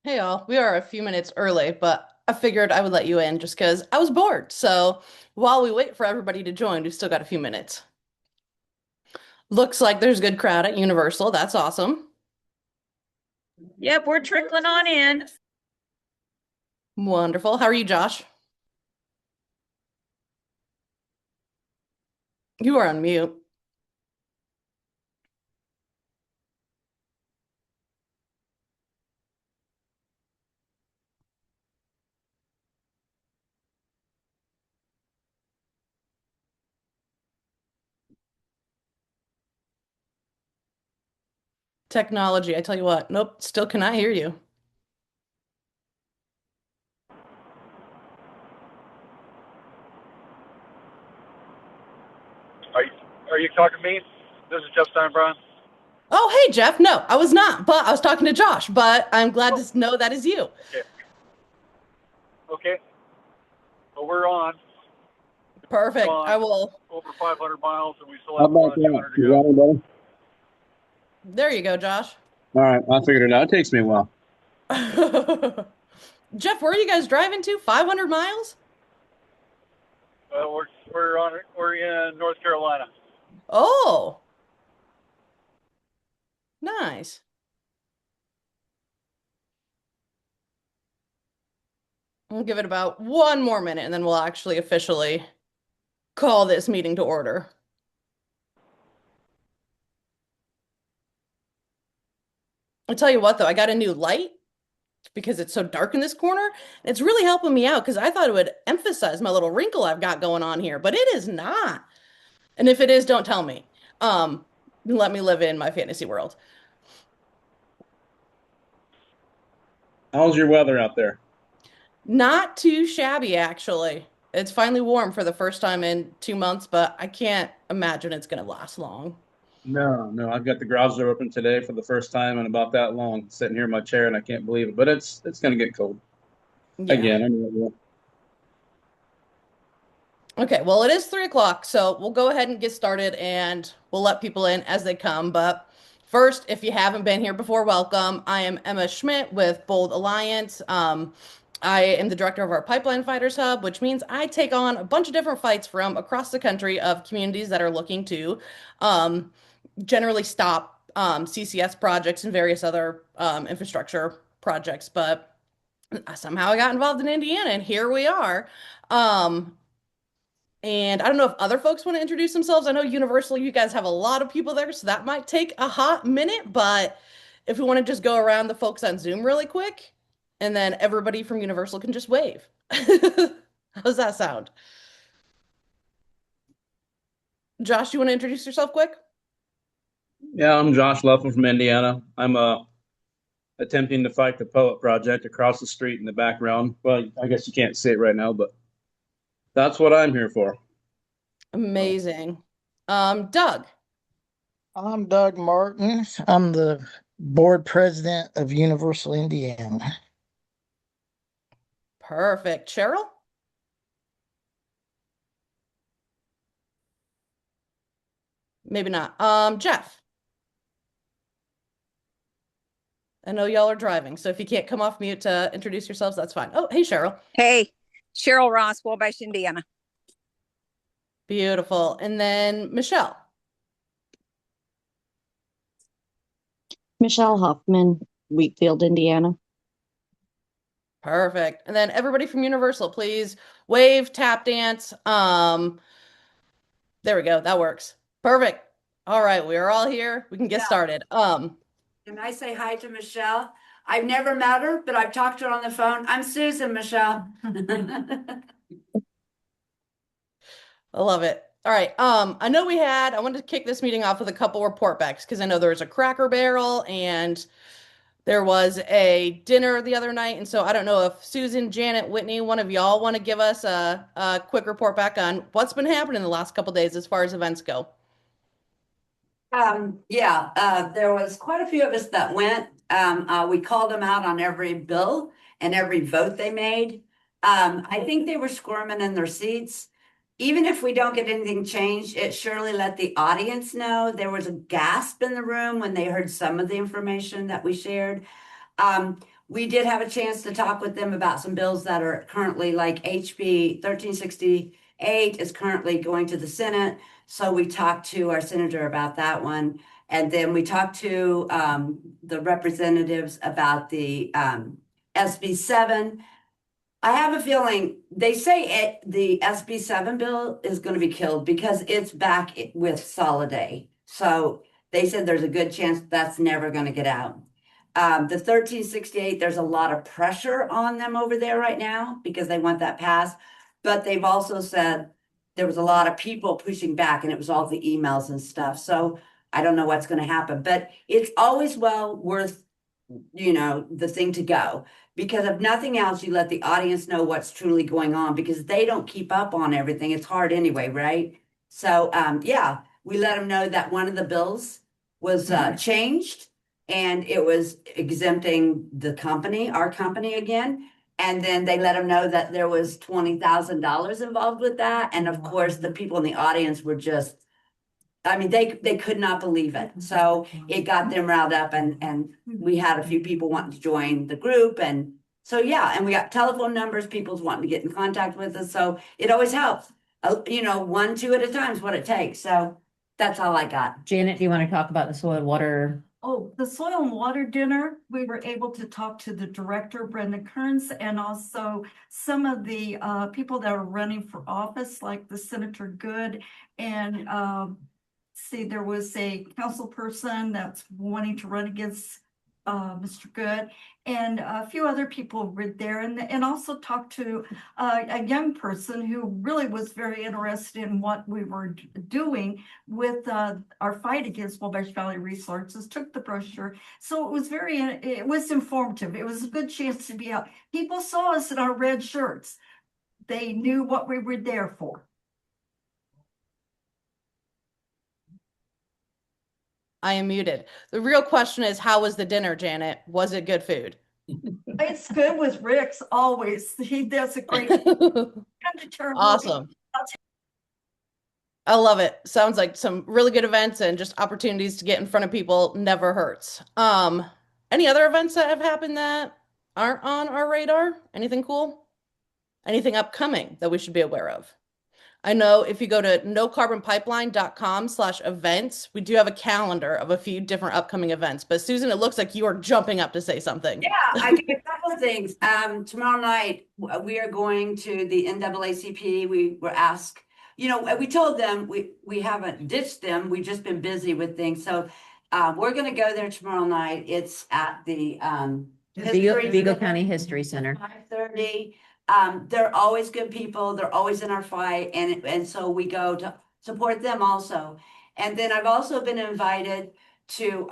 Hey all, we are a few minutes early, but I figured I would let you in just because I was bored. So while we wait for everybody to join, we've still got a few minutes. Looks like there's a good crowd at Universal. That's awesome. Yep, we're trickling on in. Wonderful. How are you, Josh? You are on mute. Technology, I tell you what. Nope, still cannot hear you. Are you, are you talking to me? This is Jeff Steinbron. Oh, hey, Jeff. No, I was not, but I was talking to Josh, but I'm glad Oh, to know that is you. okay. Okay. Well, we're on. We've Perfect. gone I will. over 500 miles, and we still How have about about that? 200 to You go. got it, buddy? There you go, Josh. All right, I figured it out. It takes me a while. Jeff, where are you guys driving to? 500 miles? We're in North Carolina. Oh, nice. We'll give it about one more minute and then we'll actually officially call this meeting to order. I'll tell you what, though, I got a new light because it's so dark in this corner. It's really helping me out because I thought it would emphasize my little wrinkle I've got going on here, but it is not. And if it is, don't tell me. Um, Let me live in my fantasy world. How's your weather out there? Not too shabby, actually. It's finally warm for the first time in 2 months, but I can't imagine it's going to last long. No, I've got the garage door open today for the first time in about that long, sitting here in my chair, and I can't believe it. But it's going to get cold Yeah. again. I know it will. Okay, well, it is 3 o'clock, so we'll go ahead and get started and we'll let people in as they come. But first, if you haven't been here before, welcome. I am Emma Schmidt with Bold Alliance. I am the director of our Pipeline Fighters Hub, which means I take on a bunch of different fights from across the country of communities that are looking to um, generally stop CCS projects and various other infrastructure projects. But somehow I got involved in Indiana, and here we are. Um, and I don't know if other folks want to introduce themselves. I know Universal, you guys have a lot of people there, so that might take a hot minute. But if we want to just go around the folks on Zoom really quick, and then everybody from Universal can just wave. How's that sound? Josh, you want to introduce yourself quick? Yeah, I'm Josh Luffin from Indiana. I'm attempting to fight the Poet Project across the street in the background. Well, I guess you can't see it right now, but that's what I'm here for. So, Amazing. Doug, I'm Doug Martin. I'm the board president of Universal Indiana. perfect. Cheryl? Maybe not. Jeff, I know y'all are driving, so if you can't come off mute to introduce yourselves, that's fine. Oh, hey, Cheryl. Hey, Cheryl Ross, Wabash, Indiana. Beautiful. And then Michelle. Michelle Hoffman, Wheatfield, Indiana. Perfect. And then everybody from Universal, please wave, tap dance. There we go. That works. Perfect. All right, we are all here. We can get Yeah. started. Can I say hi to Michelle? I've never met her, but I've talked to her on the phone. I'm Susan, Michelle. I love it. All right. I wanted to kick this meeting off with a couple report backs because I know there was a Cracker Barrel and there was a dinner the other night. And so I don't know if Susan, Janet, Whitney, one of y'all want to give us a quick report back on what's been happening the last couple days as far as events go. There was quite a few of us that went. We called them out on every bill and every vote they made. I think they were squirming in their seats. Even if we don't get anything changed, it surely let the audience know. There was a gasp in the room when they heard some of the information that we shared. we did have a chance to talk with them about some bills that are currently like HB 1368 is currently going to the Senate. So we talked to our senator about that one. And then we talked to the representatives about the SB 7. I have a feeling they say the SB 7 bill is going to be killed because it's back with Solid A. So they said there's a good chance that's never going to get out. The 1368, there's a lot of pressure on them over there right now because they want that passed. But they've also said there was a lot of people pushing back, and it was all the emails and stuff. So I don't know what's going to happen, but it's always well worth, the thing to go. Because if nothing else, you let the audience know what's truly going on because they don't keep up on everything. It's hard anyway, right? So, yeah, we let them know that one of the bills was changed and it was exempting the company, our company again. And then they let them know that there was $20,000 involved with that. And of course, the people in the audience were just, I mean, they could not believe it. So it got them riled up and we had a few people wanting to join the group. And so, yeah, and we got telephone numbers, people's wanting to get in contact with us. So it always helps. 1, 2 at a time is what it takes. So that's all I got. Janet, do you want to talk about the soil water? Oh, the soil and water dinner, we were able to talk to the director, Brenda Kearns, and also some of the people that are running for office, like the Senator Good. And there was a council person that's wanting to run against Mr. Good, and a few other people were there, and also talked to a young person who really was very interested in what we were doing with our fight against Wabash Valley Resources, took the brochure. So it was informative. It was a good chance to be out. People saw us in our red shirts. They knew what we were there for. I am muted. The real question is, how was the dinner, Janet? Was it good food? It's good with Rick's always. He does a great Awesome. I love it. Sounds like some really good events and just opportunities to get in front of people never hurts. Any other events that have happened that aren't on our radar? Anything cool? Anything upcoming that we should be aware of? I know if you go to nocarbonpipeline.com/events, we do have a calendar of a few different upcoming events. But Susan, it looks like you are jumping up to say something. Yeah, I got a couple of things. Tomorrow night, we are going to the NAACP. We were asked, we told them we haven't ditched them. We've just been busy with things. So we're going to go there tomorrow night. It's at the Vigo County History Center. 5:30. They're always good people. They're always in our fight. And so we go to support them also. And then I've also been invited to,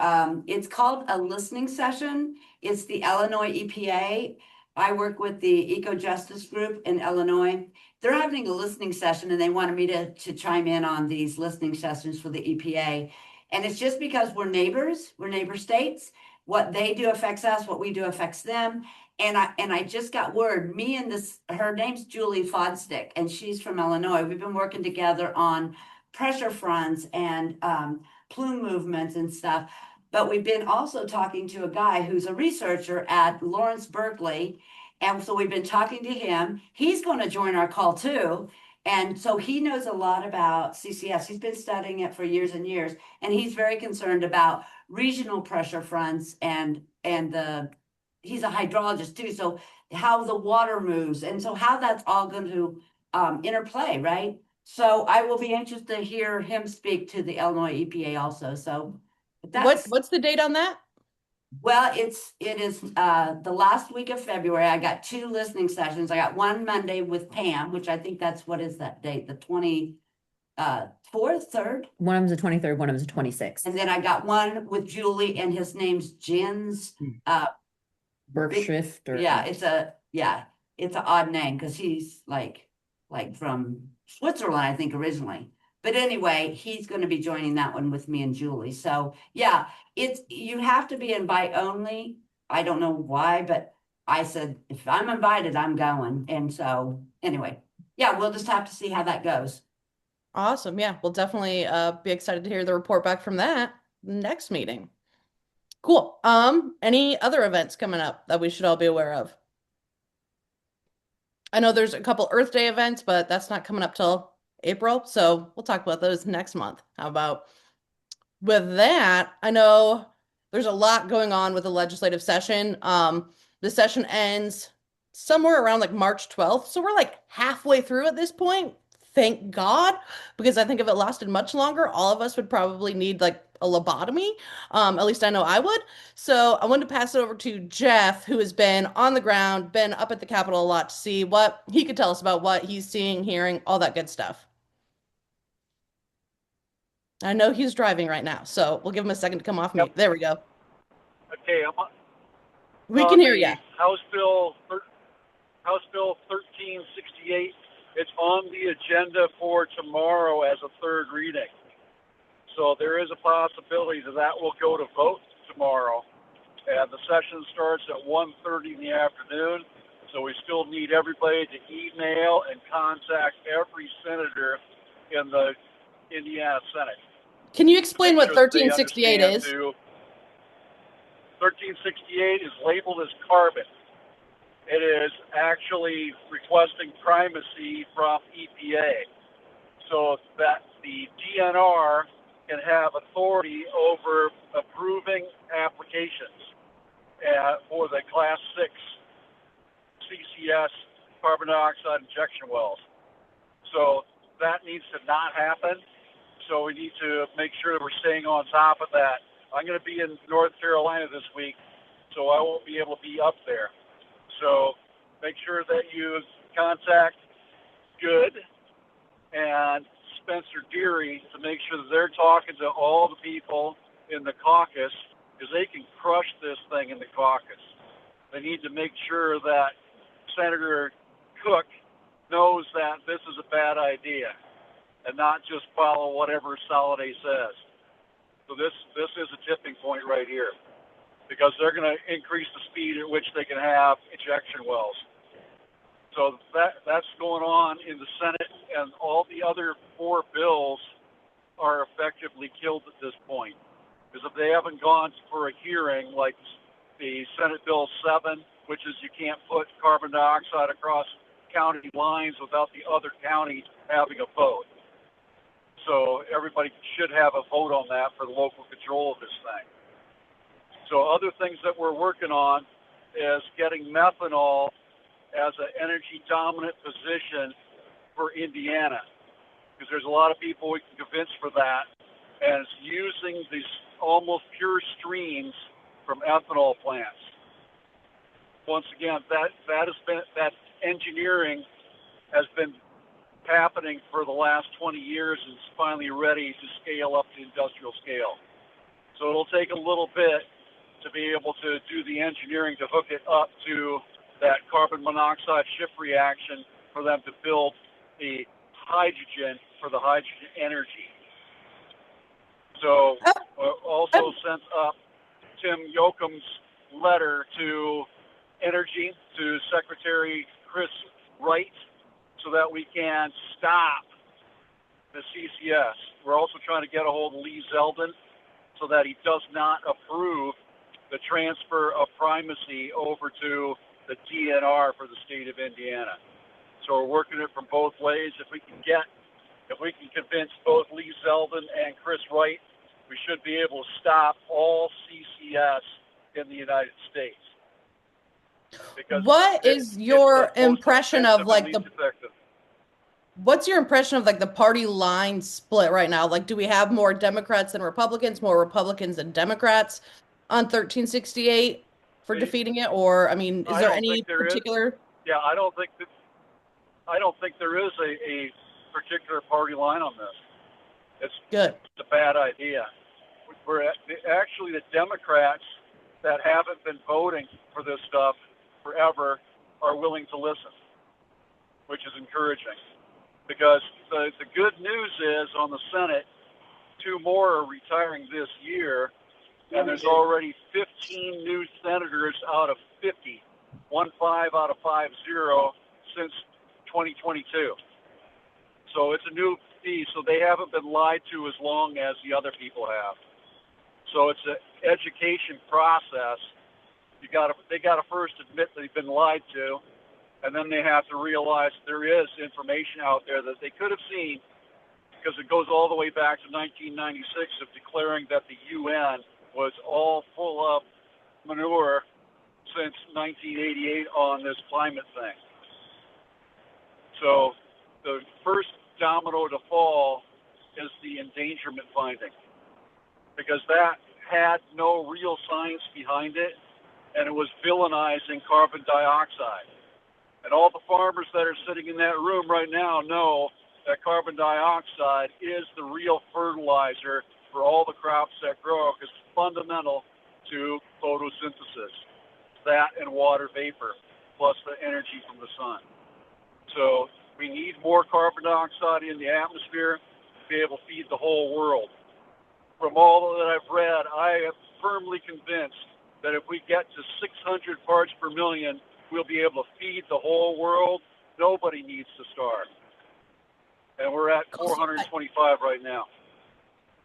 it's called a listening session. It's the Illinois EPA. I work with the Eco Justice Group in Illinois. They're having a listening session and they wanted me to chime in on these listening sessions for the EPA. And it's just because we're neighbors, we're neighbor states. What they do affects us, what we do affects them. And I just got word, her name's Julie Fodstick, and she's from Illinois. We've been working together on pressure fronts and plume movements and stuff. But we've been also talking to a guy who's a researcher at Lawrence Berkeley. And so we've been talking to him. He's going to join our call too. And so he knows a lot about CCS. He's been studying it for years and years. And he's very concerned about regional pressure fronts and he's a hydrologist too. So how the water moves and so how that's all going to interplay, right? So I will be anxious to hear him speak to the Illinois EPA also. So what's the date on that? Well, it is the last week of February. I got 2 listening sessions. I got one Monday with Pam, which I think what is that date? The 24th, 3rd? One of them's the 23rd, one of them's the 26th. And then I got one with Julie and his name's Jens Bergschrift or it's an odd name because he's like from Switzerland, I think originally. But anyway, he's going to be joining that one with me and Julie. So yeah, you have to be invite only. I don't know why, but I said if I'm invited, I'm going. And so anyway, yeah, we'll just have to see how that goes. Awesome. Yeah, we'll definitely be excited to hear the report back from that next meeting. Cool. Any other events coming up that we should all be aware of? I know there's a couple Earth Day events, but that's not coming up till April, so we'll talk about those next month. How about with that? I know there's a lot going on with the legislative session. The session ends somewhere around like March 12th, so we're like halfway through at this point. Thank God, because I think if it lasted much longer, all of us would probably need like a lobotomy. At least I know I would. So I wanted to pass it over to Jeff, who has been on the ground, been up at the Capitol a lot to see what he could tell us about what he's seeing, hearing, all that good stuff. I know he's driving right now, so we'll give him a second to come off mute. There we go. Okay, I'm We on can hear the you. House Bill 1368. It's on the agenda for tomorrow as a third reading. So there is a possibility that that will go to vote tomorrow. And the session starts at 1:30 in the afternoon. So we still need everybody to email and contact every senator in the Indiana Senate. Can you explain what Make sure that they 1368 understand is? 1368 is labeled as carbon. It is actually requesting primacy from EPA so that the DNR can have authority over approving applications for the Class 6 CCS carbon dioxide injection wells. So that needs to not happen. So we need to make sure that we're staying on top of that. I'm going to be in North Carolina this week, so I won't be able to be up there. So make sure that you contact Good and Spencer Deary to make sure that they're talking to all the people in the caucus, because they can crush this thing in the caucus. They need to make sure that Senator Cook knows that this is a bad idea and not just follow whatever Soliday says. So this is a tipping point right here, because they're going to increase the speed at which they can have injection wells. So that's going on in the Senate, and all the other four bills are effectively killed at this point. Because if they haven't gone for a hearing, like the Senate Bill 7, which is you can't put carbon dioxide across county lines without the other county having a vote. So everybody should have a vote on that for the local control of this thing. So other things that we're working on is getting methanol as an energy dominant position for Indiana, because there's a lot of people we can convince for that, and it's using these almost pure streams from ethanol plants. Once again, that engineering has been happening for the last 20 years and is finally ready to scale up to industrial scale. So it'll take a little bit to be able to do the engineering to hook it up to that carbon monoxide shift reaction for them to build the hydrogen for the hydrogen energy. So also sent up Tim Yoakum's letter to Energy, to Secretary Chris Wright, so that we can stop the CCS. We're also trying to get a hold of Lee Zeldin so that he does not approve the transfer of primacy over to the DNR for the state of Indiana. So we're working it from both ways. If we can convince both Lee Zeldin and Chris Wright, we should be able to stop all CCS in the United States. What is your impression of like what's your impression of like the party line split right now? Like, do we have more Democrats than Republicans, more Republicans than Democrats on 1368 for defeating it? Or, I mean, is there any particular? Yeah, I don't think there is a particular party line on this. It's good. It's a bad idea. Actually, the Democrats that haven't been voting for this stuff forever are willing to listen, which is encouraging. Because the good news is on the Senate, 2 more are retiring this year, and there's already 15 new senators out of 50, 15 out of 50 since 2022. So it's a new piece, so they haven't been lied to as long as the other people have. So it's an education process. They gotta first admit they've been lied to, and then they have to realize there is information out there that they could have seen, because it goes all the way back to 1996 of declaring that the UN was all full of manure since 1988 on this climate thing. So the first domino to fall is the endangerment finding, because that had no real science behind it, and it was villainizing carbon dioxide. And all the farmers that are sitting in that room right now know that carbon dioxide is the real fertilizer for all the crops that grow, because it's fundamental to photosynthesis. That and water vapor, plus the energy from the sun. So we need more carbon dioxide in the atmosphere to be able to feed the whole world. From all that I've read, I am firmly convinced that if we get to 600 parts per million, we'll be able to feed the whole world. Nobody needs to starve. And we're at 425 right now.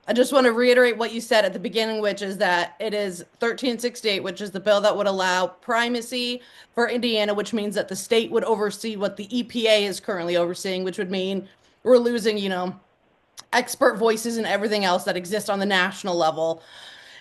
I just want to reiterate what you said at the beginning, which is that it is 1368, which is the bill that would allow primacy for Indiana, which means that the state would oversee what the EPA is currently overseeing, which would mean we're losing, expert voices and everything else that exists on the national level.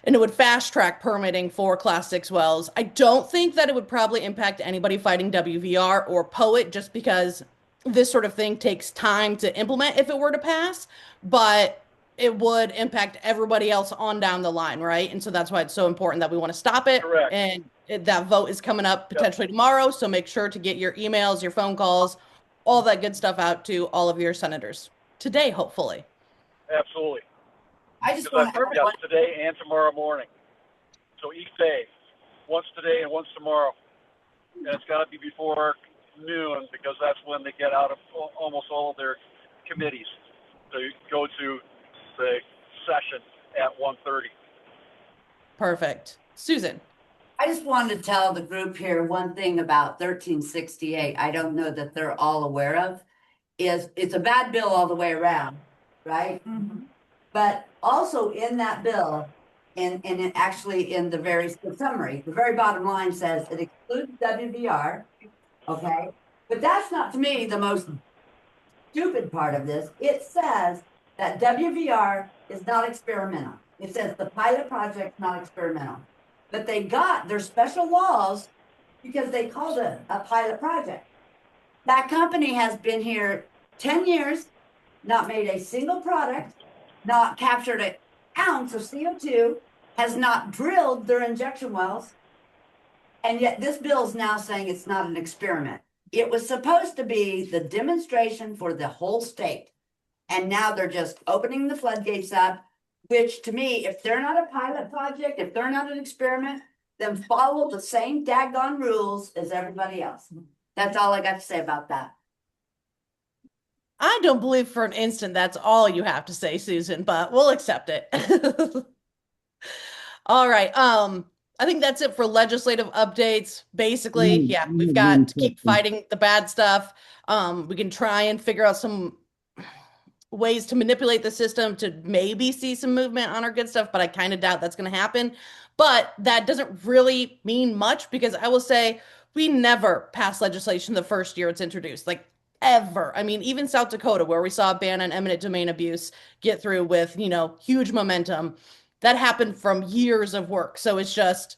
And it would fast track permitting for Class 6 wells. I don't think that it would probably impact anybody fighting WVR or POET, just because this sort of thing takes time to implement if it were to pass, but it would impact everybody else on down the line, right? And so that's why it's so important that we want to stop it. Correct. And that vote is coming up potentially tomorrow, so make sure to get your emails, your phone calls, all that good stuff out to all of your senators today, hopefully. Absolutely. I just want to Yes, today and tomorrow morning. So each day, once today and once tomorrow. And it's got to be before noon, because that's when they get out of almost all of their committees to go to the session at 1:30. Perfect. Susan. I just wanted to tell the group here one thing about 1368. I don't know that they're all aware of, is it's a bad bill all the way around, right? But also in that bill, and it actually in the very summary, the very bottom line says it excludes WVR, okay? But that's not, to me, the most stupid part of this. It says that WVR is not experimental. It says the pilot project's not experimental. But they got their special laws because they called it a pilot project. That company has been here 10 years, not made a single product, not captured an ounce of CO2, has not drilled their injection wells, and yet this bill is now saying it's not an experiment. It was supposed to be the demonstration for the whole state, and now they're just opening the floodgates up, which to me, if they're not a pilot project, if they're not an experiment, then follow the same daggone rules as everybody else. That's all I got to say about that. I don't believe for an instant that's all you have to say, Susan, but we'll accept it. All right. I think that's it for legislative updates. Basically, yeah, we've got to keep fighting the bad stuff. We can try and figure out some ways to manipulate the system to maybe see some movement on our good stuff, but I kind of doubt that's going to happen. But that doesn't really mean much, because I will say we never pass legislation the first year it's introduced, like ever. I mean, even South Dakota, where we saw a ban on eminent domain abuse get through with, huge momentum, that happened from years of work. So it's just,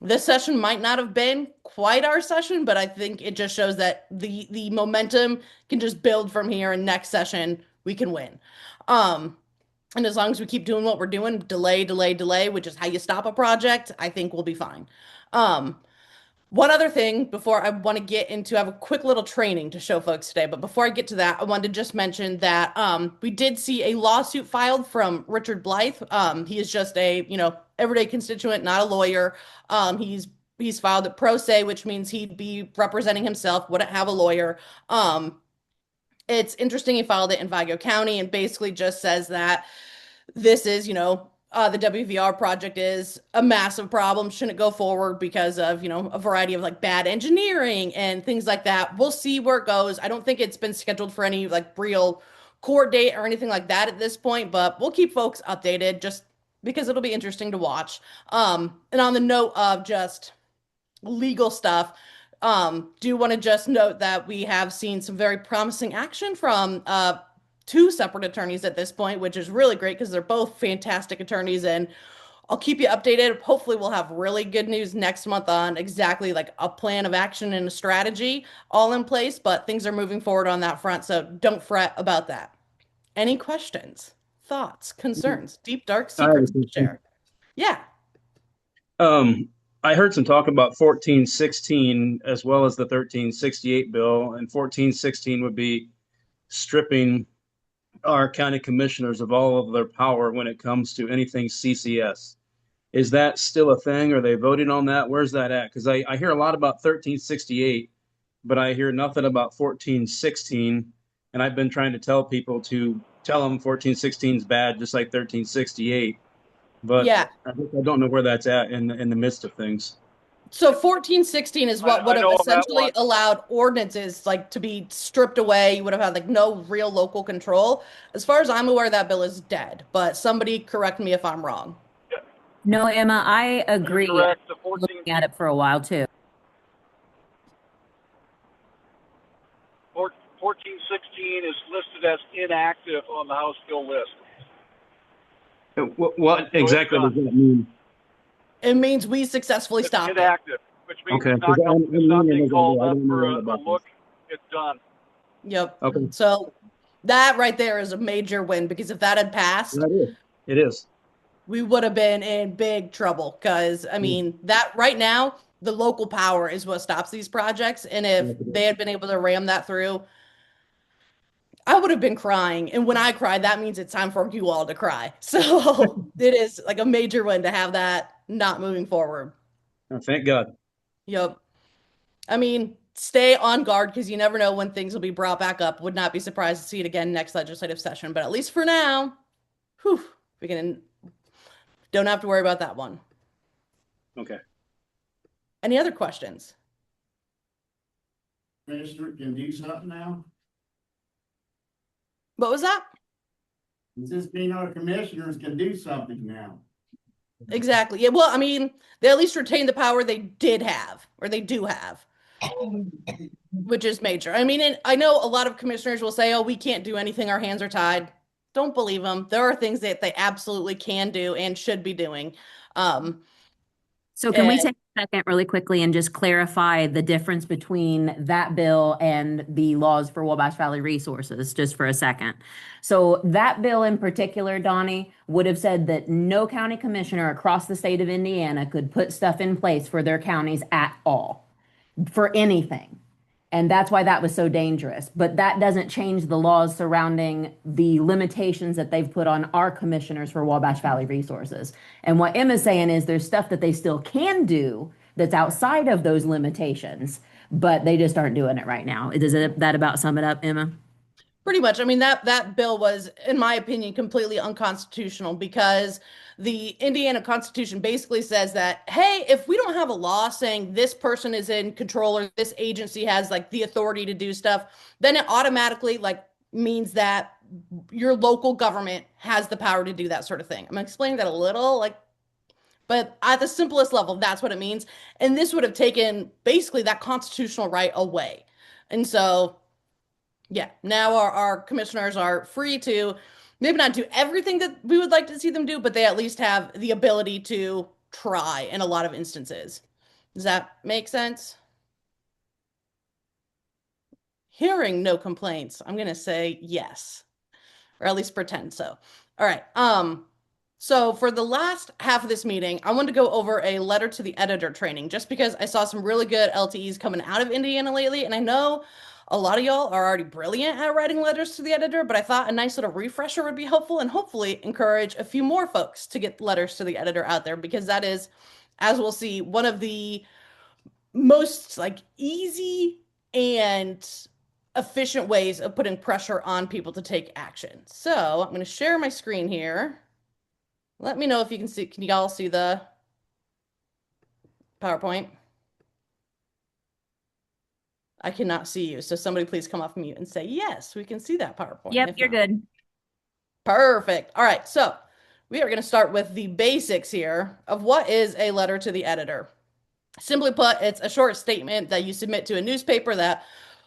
this session might not have been quite our session, but I think it just shows that the momentum can just build from here, and next session we can win. And as long as we keep doing what we're doing, delay, which is how you stop a project, I think we'll be fine. One other thing before I want to get into, I have a quick little training to show folks today, but before I get to that, I wanted to just mention that we did see a lawsuit filed from Richard Blythe. He is just a, everyday constituent, not a lawyer. He's filed it pro se, which means he'd be representing himself, wouldn't have a lawyer. It's interesting, he filed it in Vigo County, and basically just says that this is, the WVR project is a massive problem, shouldn't go forward because of, a variety of like bad engineering and things like that. We'll see where it goes. I don't think it's been scheduled for any like real court date or anything like that at this point, but we'll keep folks updated. Just because it'll be interesting to watch. And on the note of just legal stuff, do want to just note that we have seen some very promising action from two separate attorneys at this point, which is really great because they're both fantastic attorneys, and I'll keep you updated. Hopefully we'll have really good news next month on exactly like a plan of action and a strategy all in place, but things are moving forward on that front, so don't fret about that. Any questions, thoughts, concerns, deep dark I have a secrets to question. share? Yeah. I heard some talk about 1416 as well as the 1368 bill, and 1416 would be stripping our county commissioners of all of their power when it comes to anything CCS. Is that still a thing? Are they voting on that? Where's that at? Because I hear a lot about 1368, but I hear nothing about 1416. And I've been trying to tell people to tell them 1416 is bad, just like 1368. But Yeah. I don't know where that's at in the midst of things. So 1416 is what would I have know of that essentially one. allowed ordinances like to be stripped away. You would have had like no real local control. As far as I'm aware, that bill is dead, but somebody correct me if I'm wrong. No, Emma, I You're agree. correct. The I've been looking at it for a while too. 1416 is listed as inactive on the House bill list. What exactly does that mean? It means we successfully It's stopped it. inactive, which means Okay, it's not, 'cause I'm it's not reading being it, called I up don't know for a lot a about look. this. It's done. Yep. Okay, So that right there is a major win because if that had passed, that is. It is. we would have been in big trouble. Because, I mean, that right now, the local power is what stops these projects. And if they had been able to ram that through, I would have been crying. And when I cried, that means it's time for you all to cry. So it is like a major win to have that not moving forward. Oh, thank God. Yep. I mean, stay on guard because you never know when things will be brought back up. Would not be surprised to see it again next legislative session. But at least for now, whew, we can don't have to worry about that one. Okay. Any other questions? Commissioner can do something now? What was that? Does this mean our commissioners can do something now? Exactly. Yeah, well, I mean, they at least retained the power they did have, or they do have, which is major. I mean, and I know a lot of commissioners will say, oh, we can't do anything, our hands are tied. Don't believe them. There are things that they absolutely can do and should be doing. So can we And- take a second really quickly and just clarify the difference between that bill and the laws for Wabash Valley Resources, just for a second? So that bill in particular, Donnie, would have said that no county commissioner across the state of Indiana could put stuff in place for their counties at all, for anything. And that's why that was so dangerous. But that doesn't change the laws surrounding the limitations that they've put on our commissioners for Wabash Valley Resources. And what Emma's saying is there's stuff that they still can do that's outside of those limitations, but they just aren't doing it right now. Does that about sum it up, Emma? Pretty much. I mean, that bill was, in my opinion, completely unconstitutional because the Indiana Constitution basically says that, hey, if we don't have a law saying this person is in control or this agency has like the authority to do stuff, then it automatically like means that your local government has the power to do that sort of thing. I'm explaining that a little like, but at the simplest level, that's what it means. And this would have taken basically that constitutional right away. And so yeah, now our commissioners are free to maybe not do everything that we would like to see them do, but they at least have the ability to try in a lot of instances. Does that make sense? Hearing no complaints, I'm going to say yes, or at least pretend so. All right. So for the last half of this meeting, I wanted to go over a letter to the editor training just because I saw some really good LTEs coming out of Indiana lately, and I know a lot of y'all are already brilliant at writing letters to the editor, but I thought a nice little refresher would be helpful and hopefully encourage a few more folks to get letters to the editor out there because that is, as we'll see, one of the most like easy and efficient ways of putting pressure on people to take action. So I'm going to share my screen here. Let me know if you can see, can you all see the PowerPoint? I cannot see you. So somebody please come off mute and say, yes, we can see that PowerPoint. Yep, If you're not- good. Perfect. All right. So we are going to start with the basics here of what is a letter to the editor. Simply put, it's a short statement that you submit to a newspaper that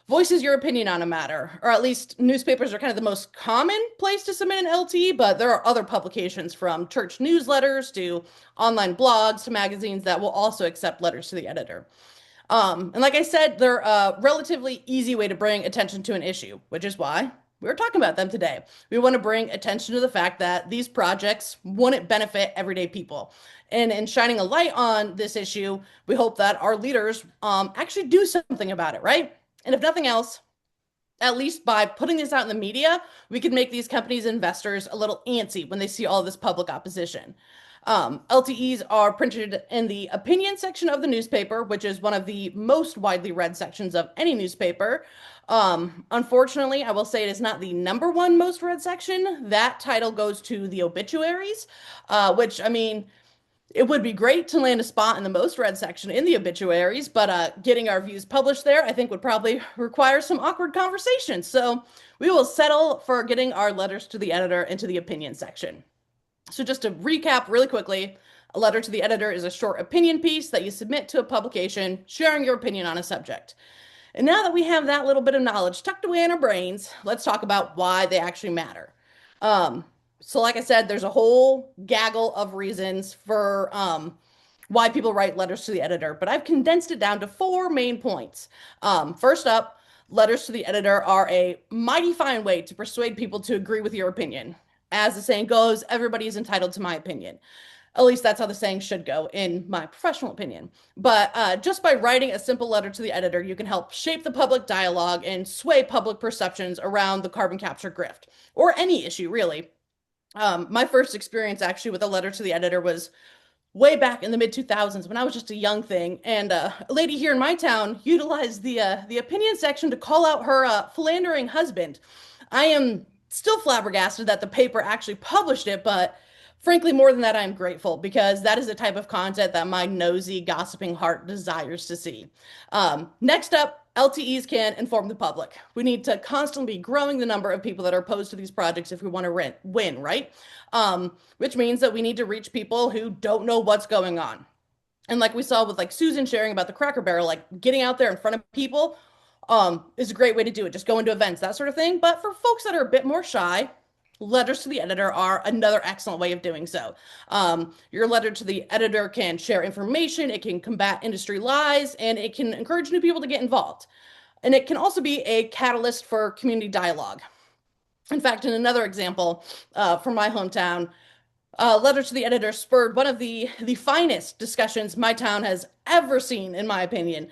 voices your opinion on a matter, or at least newspapers are kind of the most common place to submit an LT, but there are other publications from church newsletters to online blogs to magazines that will also accept letters to the editor. And like I said, they're a relatively easy way to bring attention to an issue, which is why we're talking about them today. We want to bring attention to the fact that these projects wouldn't benefit everyday people. And in shining a light on this issue, we hope that our leaders actually do something about it, right? And if nothing else, at least by putting this out in the media, we can make these companies' investors a little antsy when they see all this public opposition. LTEs are printed in the opinion section of the newspaper, which is one of the most widely read sections of any newspaper. Unfortunately, I will say it is not the #1 most read section. That title goes to the obituaries, which, I mean, it would be great to land a spot in the most read section in the obituaries, but getting our views published there, I think, would probably require some awkward conversations. So we will settle for getting our letters to the editor into the opinion section. So just to recap really quickly, a letter to the editor is a short opinion piece that you submit to a publication sharing your opinion on a subject. And now that we have that little bit of knowledge tucked away in our brains, let's talk about why they actually matter. So like I said, there's a whole gaggle of reasons for why people write letters to the editor, but I've condensed it down to 4 main points. First up, letters to the editor are a mighty fine way to persuade people to agree with your opinion. As the saying goes, everybody is entitled to my opinion. At least that's how the saying should go, in my professional opinion. But just by writing a simple letter to the editor, you can help shape the public dialogue and sway public perceptions around the carbon capture grift, or any issue, really. My first experience actually with a letter to the editor was way back in the mid-2000s when I was just a young thing, and a lady here in my town utilized the opinion section to call out her philandering husband. I am still flabbergasted that the paper actually published it, but frankly, more than that, I'm grateful because that is the type of content that my nosy, gossiping heart desires to see. Next up, LTEs can inform the public. We need to constantly be growing the number of people that are opposed to these projects if we want to win, right? Which means that we need to reach people who don't know what's going on. And like we saw with like Susan sharing about the Cracker Barrel, like getting out there in front of people is a great way to do it. Just go into events, that sort of thing. But for folks that are a bit more shy, letters to the editor are another excellent way of doing so. Your letter to the editor can share information, it can combat industry lies, and it can encourage new people to get involved. And it can also be a catalyst for community dialogue. In fact, in another example from my hometown, letter to the editor spurred one of the finest discussions my town has ever seen, in my opinion,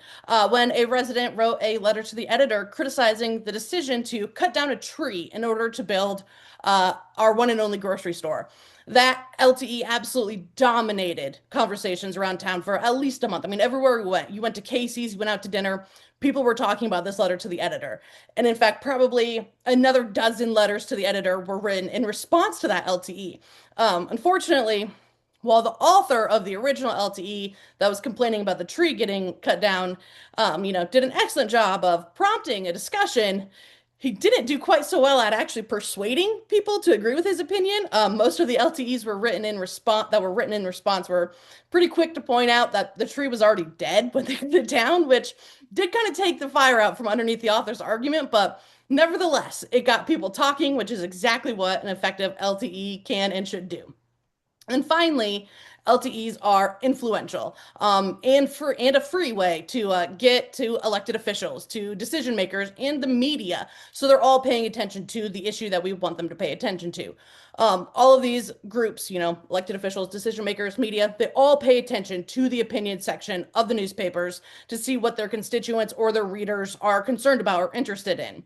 when a resident wrote a letter to the editor criticizing the decision to cut down a tree in order to build our one and only grocery store. That LTE absolutely dominated conversations around town for at least a month. I mean, everywhere we went, you went to Casey's, you went out to dinner, people were talking about this letter to the editor. And in fact, probably another dozen letters to the editor were written in response to that LTE. Unfortunately, while the author of the original LTE that was complaining about the tree getting cut down, did an excellent job of prompting a discussion, he didn't do quite so well at actually persuading people to agree with his opinion. Most of the LTEs were written in response were pretty quick to point out that the tree was already dead when they cut it down, which did kind of take the fire out from underneath the author's argument, but nevertheless, it got people talking, which is exactly what an effective LTE can and should do. And finally, LTEs are influential and a free way to get to elected officials, to decision makers, and the media. So they're all paying attention to the issue that we want them to pay attention to. All of these groups, elected officials, decision makers, media, they all pay attention to the opinion section of the newspapers to see what their constituents or their readers are concerned about or interested in.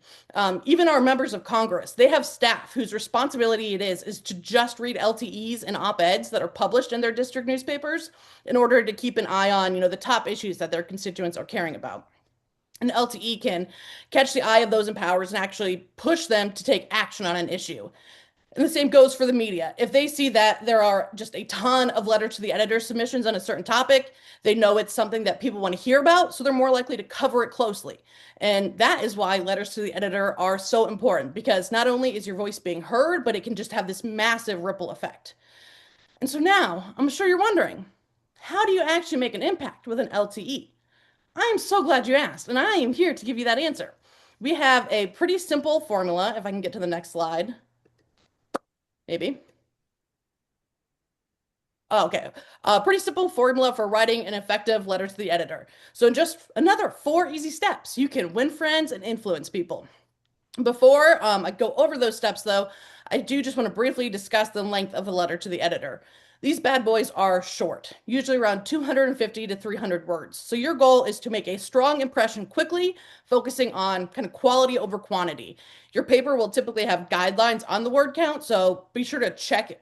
Even our members of Congress, they have staff whose responsibility it is to just read LTEs and op-eds that are published in their district newspapers in order to keep an eye on, the top issues that their constituents are caring about. An LTE can catch the eye of those in powers and actually push them to take action on an issue. And the same goes for the media. If they see that there are just a ton of letter to the editor submissions on a certain topic, they know it's something that people want to hear about, so they're more likely to cover it closely. And that is why letters to the editor are so important, because not only is your voice being heard, but it can just have this massive ripple effect. And so now I'm sure you're wondering, how do you actually make an impact with an LTE? I am so glad you asked, and I am here to give you that answer. We have a pretty simple formula, if I can get to the next slide, maybe. Oh, okay. A pretty simple formula for writing an effective letter to the editor. So in just another 4 easy steps, you can win friends and influence people. Before I go over those steps, though, I do just want to briefly discuss the length of the letter to the editor. These bad boys are short, usually around 250 to 300 words. So your goal is to make a strong impression quickly, focusing on kind of quality over quantity. Your paper will typically have guidelines on the word count, so be sure to check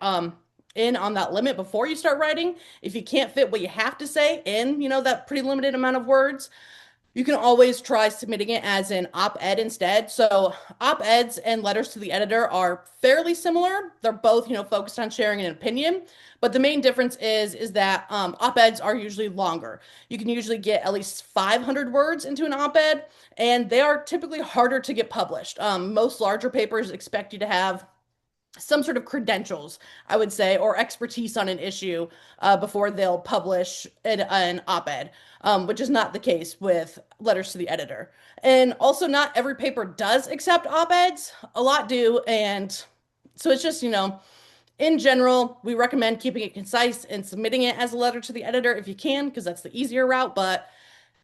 in on that limit before you start writing. If you can't fit what you have to say in, that pretty limited amount of words, you can always try submitting it as an op-ed instead. So op-eds and letters to the editor are fairly similar. They're both, focused on sharing an opinion, but the main difference is that op-eds are usually longer. You can usually get at least 500 words into an op-ed, and they are typically harder to get published. Most larger papers expect you to have some sort of credentials, I would say, or expertise on an issue before they'll publish an op-ed, which is not the case with letters to the editor. And also, not every paper does accept op-eds. A lot do, and so it's just, in general, we recommend keeping it concise and submitting it as a letter to the editor if you can, because that's the easier route. But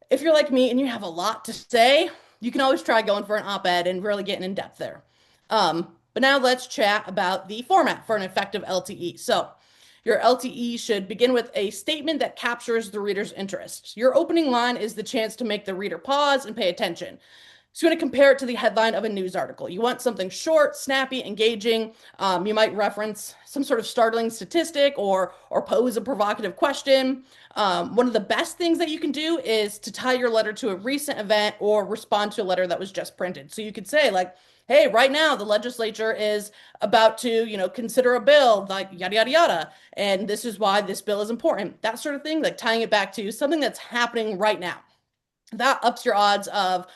if you're like me and you have a lot to say, you can always try going for an op-ed and really getting in depth there. But now let's chat about the format for an effective LTE. So your LTE should begin with a statement that captures the reader's interest. Your opening line is the chance to make the reader pause and pay attention. So you want to compare it to the headline of a news article. You want something short, snappy, engaging. You might reference some sort of startling statistic or pose a provocative question. One of the best things that you can do is to tie your letter to a recent event or respond to a letter that was just printed. So you could say like, hey, right now the legislature is about to, consider a bill, like yada, yada, yada. And this is why this bill is important. That sort of thing, like tying it back to something that's happening right now. That ups your odds of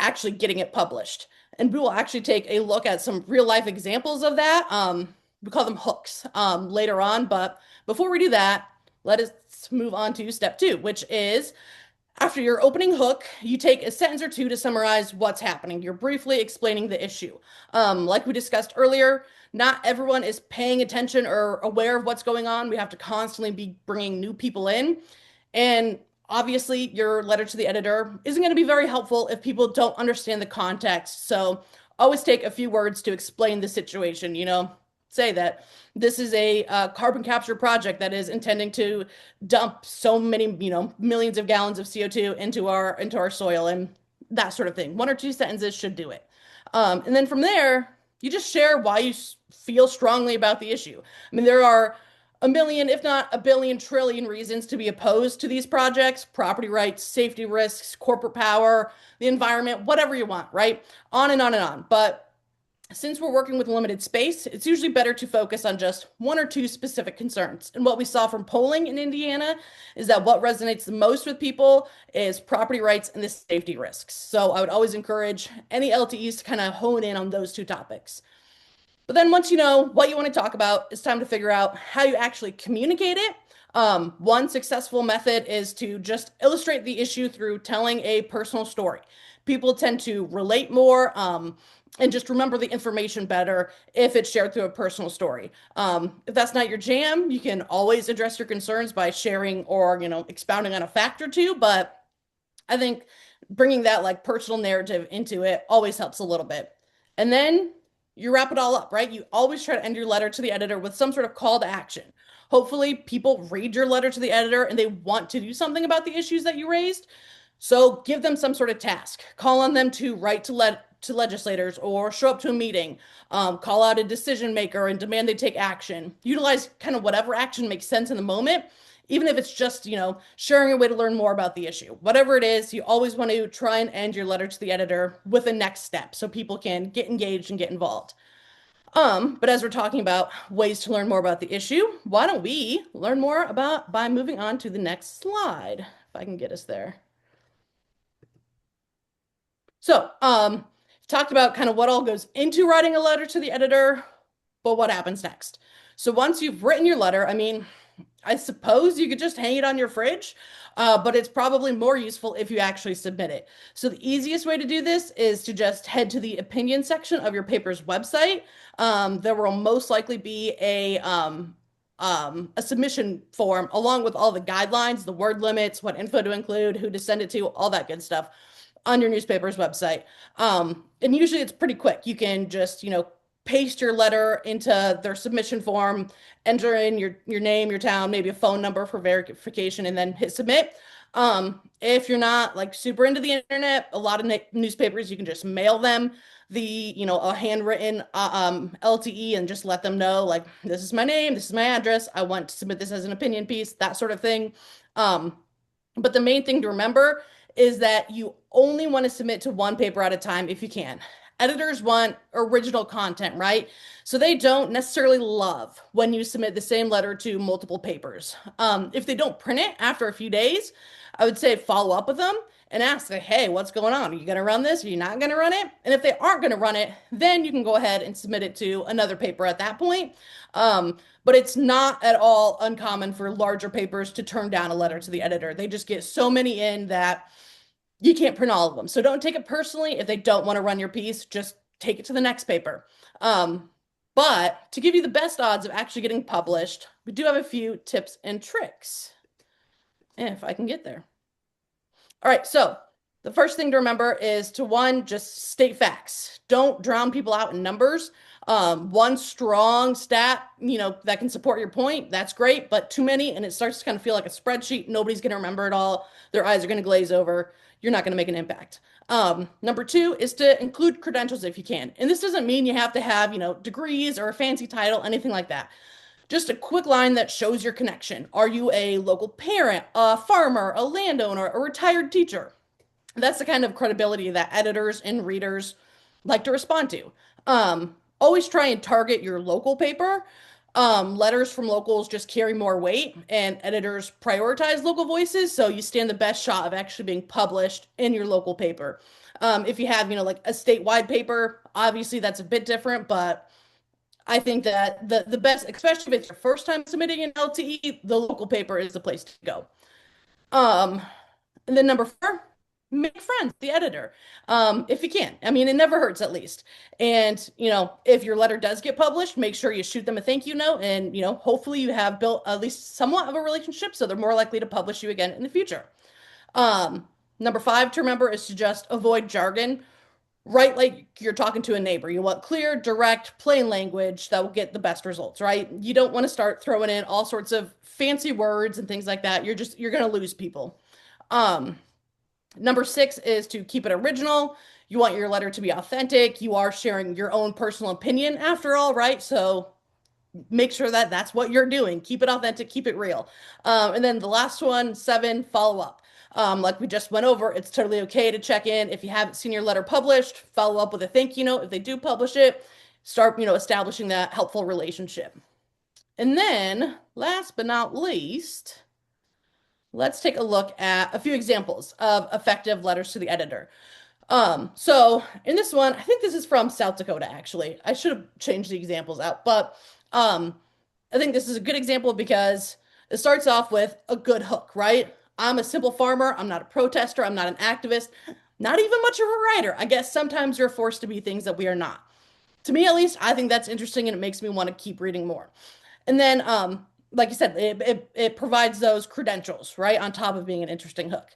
actually getting it published. And we will actually take a look at some real life examples of that. We call them hooks later on. But before we do that, let us move on to step 2, which is after your opening hook, you take a sentence or two to summarize what's happening. You're briefly explaining the issue. Like we discussed earlier, not everyone is paying attention or aware of what's going on. We have to constantly be bringing new people in. And obviously, your letter to the editor isn't going to be very helpful if people don't understand the context. So always take a few words to explain the situation, say that this is a carbon capture project that is intending to dump so many, millions of gallons of CO2 into our soil and that sort of thing. 1 or 2 sentences should do it. And then from there, you just share why you feel strongly about the issue. I mean, there are a million, if not a billion trillion reasons to be opposed to these projects: property rights, safety risks, corporate power, the environment, whatever you want, right? On and on and on. But since we're working with limited space, it's usually better to focus on just 1 or 2 specific concerns. And what we saw from polling in Indiana is that what resonates the most with people is property rights and the safety risks. So I would always encourage any LTEs to kind of hone in on those 2 topics. But then once you know what you want to talk about, it's time to figure out how you actually communicate it. One successful method is to just illustrate the issue through telling a personal story. People tend to relate more and just remember the information better if it's shared through a personal story. If that's not your jam, you can always address your concerns by sharing or, expounding on a fact or two. But I think bringing that like personal narrative into it always helps a little bit. And then you wrap it all up, right? You always try to end your letter to the editor with some sort of call to action. Hopefully, people read your letter to the editor and they want to do something about the issues that you raised. So give them some sort of task. Call on them to write to legislators or show up to a meeting, call out a decision maker and demand they take action. Utilize kind of whatever action makes sense in the moment, even if it's just, sharing a way to learn more about the issue. Whatever it is, you always want to try and end your letter to the editor with a next step so people can get engaged and get involved. But as we're talking about ways to learn more about the issue, why don't we learn more about by moving on to the next slide, if I can get us there. So, talked about kind of what all goes into writing a letter to the editor, but what happens next? So once you've written your letter, I mean, I suppose you could just hang it on your fridge, but it's probably more useful if you actually submit it. So the easiest way to do this is to just head to the opinion section of your paper's website. There will most likely be a submission form along with all the guidelines, the word limits, what info to include, who to send it to, all that good stuff on your newspaper's website. And usually it's pretty quick. You can just, paste your letter into their submission form, enter in your name, your town, maybe a phone number for verification, and then hit submit. If you're not like super into the internet, a lot of newspapers, you can just mail them a handwritten LTE and just let them know, like, this is my name, this is my address, I want to submit this as an opinion piece, that sort of thing. But the main thing to remember is that you only want to submit to one paper at a time if you can. Editors want original content, right? So they don't necessarily love when you submit the same letter to multiple papers. If they don't print it after a few days, I would say follow up with them and ask, like, hey, what's going on? Are you going to run this? Are you not going to run it? And if they aren't going to run it, then you can go ahead and submit it to another paper at that point. But it's not at all uncommon for larger papers to turn down a letter to the editor. They just get so many in that you can't print all of them. So don't take it personally if they don't want to run your piece. Just take it to the next paper. But to give you the best odds of actually getting published, we do have a few tips and tricks. If I can get there. All right, so the first thing to remember is to, one, just state facts. Don't drown people out in numbers. One strong stat, that can support your point, that's great, but too many, and it starts to kind of feel like a spreadsheet. Nobody's going to remember it all. Their eyes are going to glaze over. You're not going to make an impact. Number two is to include credentials if you can. And this doesn't mean you have to have, degrees or a fancy title, anything like that. Just a quick line that shows your connection. Are you a local parent, a farmer, a landowner, a retired teacher? That's the kind of credibility that editors and readers like to respond to. Always try and target your local paper. Letters from locals just carry more weight, and editors prioritize local voices, so you stand the best shot of actually being published in your local paper. If you have, like a statewide paper, obviously that's a bit different, but I think that the best, especially if it's your first time submitting an LTE, the local paper is the place to go. And then number four, make friends, the editor, if you can. I mean, it never hurts, at least. And, if your letter does get published, make sure you shoot them a thank you note. And, hopefully you have built at least somewhat of a relationship, so they're more likely to publish you again in the future. Number five to remember is to just avoid jargon. Write like you're talking to a neighbor. You want clear, direct, plain language that will get the best results, right? You don't want to start throwing in all sorts of fancy words and things like that. You're going to lose people. Number six is to keep it original. You want your letter to be authentic. You are sharing your own personal opinion after all, right? So make sure that that's what you're doing. Keep it authentic, keep it real. And then the last one, 7, follow up. Like we just went over, it's totally okay to check in. If you haven't seen your letter published, follow up with a thank you note. If they do publish it, start, establishing that helpful relationship. And then last but not least, let's take a look at a few examples of effective letters to the editor. So in this one, I think this is from South Dakota, actually. I should have changed the examples out, but I think this is a good example because it starts off with a good hook, right? I'm a simple farmer. I'm not a protester. I'm not an activist, not even much of a writer. I guess sometimes you're forced to be things that we are not. To me, at least, I think that's interesting and it makes me want to keep reading more. And then, like you said, it provides those credentials, right, on top of being an interesting hook.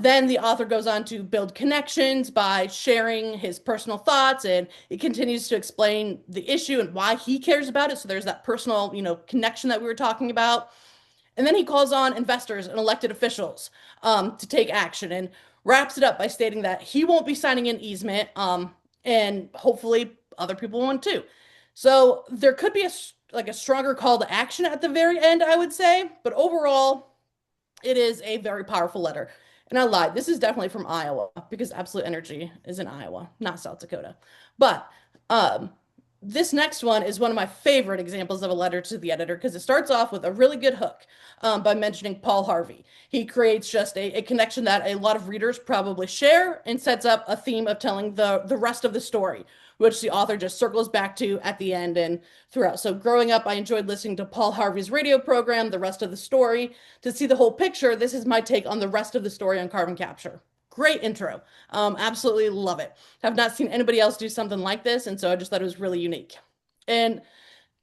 Then the author goes on to build connections by sharing his personal thoughts, and it continues to explain the issue and why he cares about it. So there's that personal, connection that we were talking about. And then he calls on investors and elected officials to take action and wraps it up by stating that he won't be signing an easement, and hopefully other people won't too. So there could be a stronger call to action at the very end, I would say. But overall, it is a very powerful letter. And I lied. This is definitely from Iowa because Absolute Energy is in Iowa, not South Dakota. But this next one is one of my favorite examples of a letter to the editor because it starts off with a really good hook by mentioning Paul Harvey. He creates just a connection that a lot of readers probably share and sets up a theme of telling the rest of the story, which the author just circles back to at the end and throughout. So growing up, I enjoyed listening to Paul Harvey's radio program, The Rest of the Story. To see the whole picture, this is my take on the rest of the story on carbon capture. Great intro. Absolutely love it. Have not seen anybody else do something like this, and so I just thought it was really unique. And